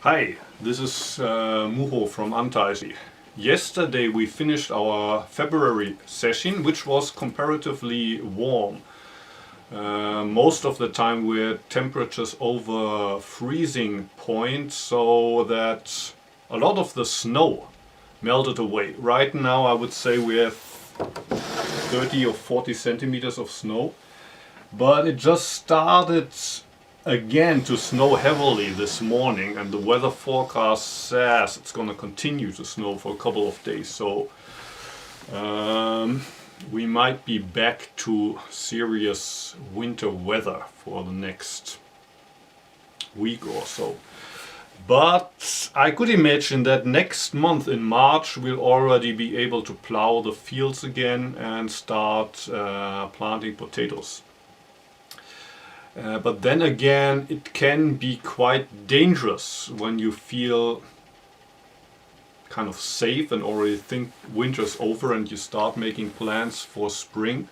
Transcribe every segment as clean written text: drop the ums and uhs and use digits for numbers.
Hi, this is Muho from Antaisi. Yesterday we finished our February session, which was comparatively warm. Most of the time we had temperatures over freezing point, so that a lot of the snow melted away. Right now I would say we have 30 or 40 centimeters of snow, but it just started again to snow heavily this morning, and the weather forecast says it's going to continue to snow for a couple of days, so we might be back to serious winter weather for the next week or so. But I could imagine that next month in March we'll already be able to plow the fields again and start planting potatoes. But then again, it can be quite dangerous when you feel kind of safe and already think winter's over and you start making plans for spring.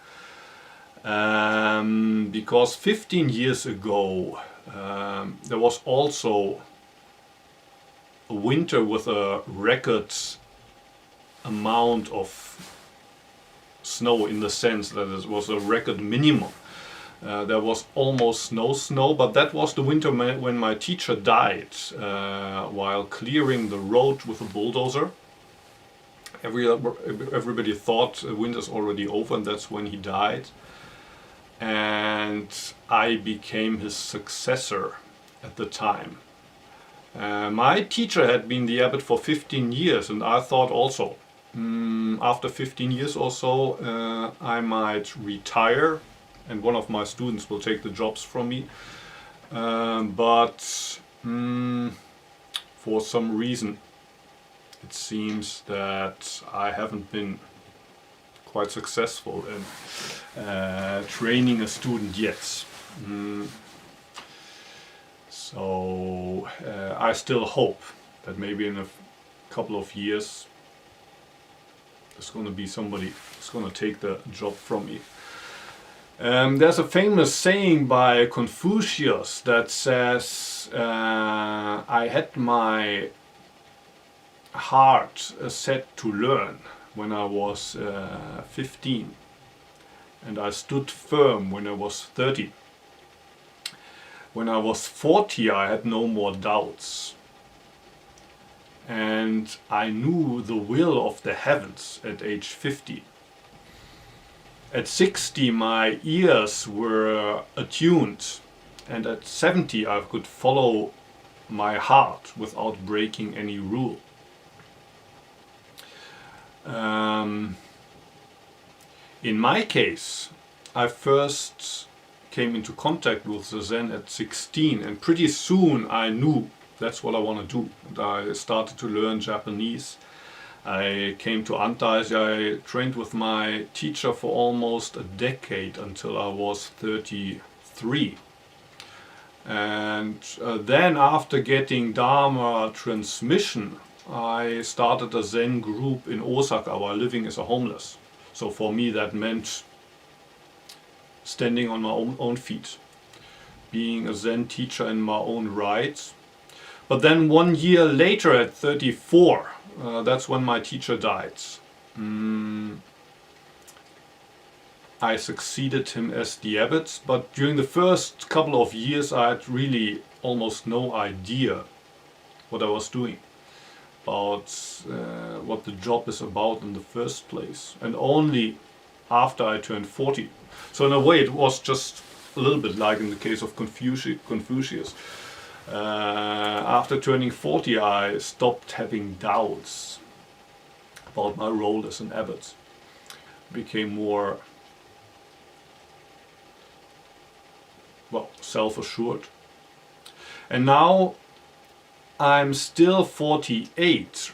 Because 15 years ago there was also a winter with a record amount of snow, in the sense that it was a record minimum. There was almost no snow, but that was the winter when my teacher died while clearing the road with a bulldozer. Everybody thought winter's already over, and that's when he died. And I became his successor at the time. My teacher had been the abbot for 15 years, and I thought also after 15 years or so I might retire and one of my students will take the jobs from me, but for some reason it seems that I haven't been quite successful in training a student yet. So I still hope that maybe in a couple of years there's going to be somebody who's going to take the job from me. There's a famous saying by Confucius that says, I had my heart set to learn when I was 15, and I stood firm when I was 30. When I was 40 I had no more doubts, and I knew the will of the heavens at age 50. At 60 my ears were attuned, and at 70 I could follow my heart without breaking any rule. In my case, I first came into contact with the Zen at 16, and pretty soon I knew that's what I want to do. And I started to learn Japanese. I came to Antaisi. I trained with my teacher for almost a decade until I was 33. And then after getting Dharma transmission, I started a Zen group in Osaka while living as a homeless. So for me that meant standing on my own feet, being a Zen teacher in my own right. But then 1 year later, at 34, that's when my teacher died. I succeeded him as the abbot, but during the first couple of years I had really almost no idea what I was doing, about what the job is about in the first place, and only after I turned 40. So in a way it was just a little bit like in the case of Confucius. After turning 40 I stopped having doubts about my role as an abbot. Became more, well, self-assured. And now I'm still 48.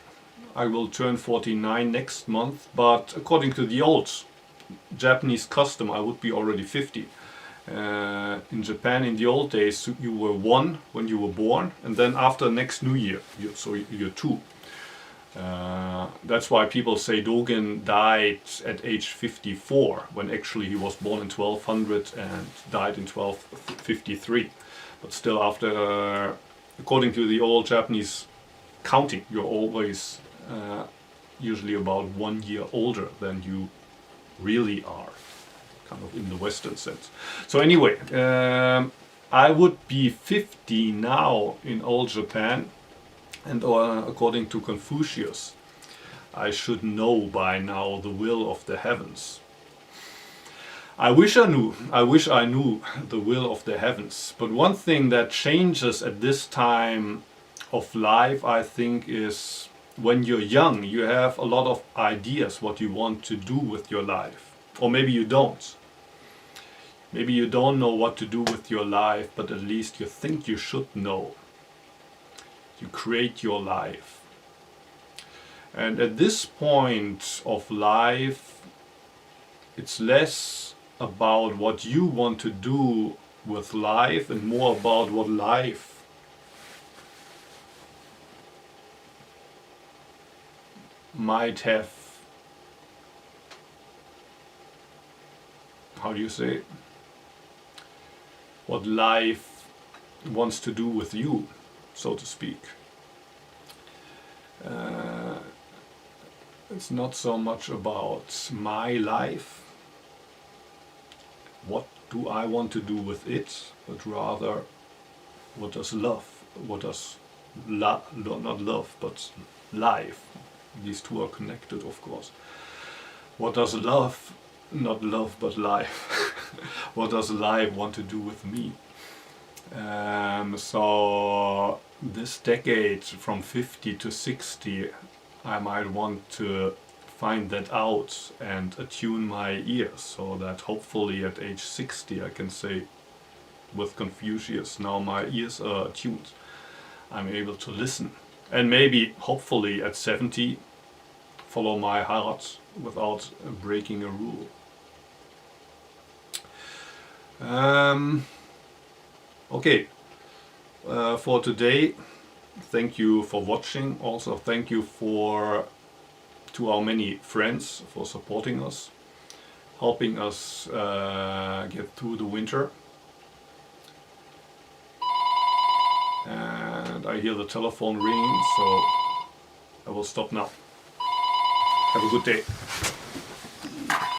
I will turn 49 next month, but according to the old Japanese custom I would be already 50. In Japan in the old days you were 1 when you were born, and then after next New Year you're 2. That's why people say Dogen died at age 54 when actually he was born in 1200 and died in 1253. But still after according to the old Japanese counting, you're always usually about 1 year older than you really are, kind of in the Western sense. So anyway, I would be 50 now in old Japan, and according to Confucius, I should know by now the will of the heavens. I wish I knew the will of the heavens. But one thing that changes at this time of life, I think, is when you're young, you have a lot of ideas what you want to do with your life. Or maybe you don't. Maybe you don't know what to do with your life, but at least you think you should know. You create your life. And at this point of life, it's less about what you want to do with life and more about what life might have, how do you say it? What life wants to do with you, so to speak. It's not so much about my life, what do I want to do with it, but rather what does love, not love, but life, these two are connected, of course. What does love, not love, but life, what does life want to do with me? So this decade from 50 to 60, I might want to find that out and attune my ears, so that hopefully at age 60 I can say with Confucius, now my ears are attuned. I'm able to listen. And maybe, hopefully at 70, follow my heart without breaking a rule. Okay, for today, thank you for watching. Also thank you to our many friends for supporting us, helping us get through the winter. And I hear the telephone ringing, so I will stop now. Have a good day.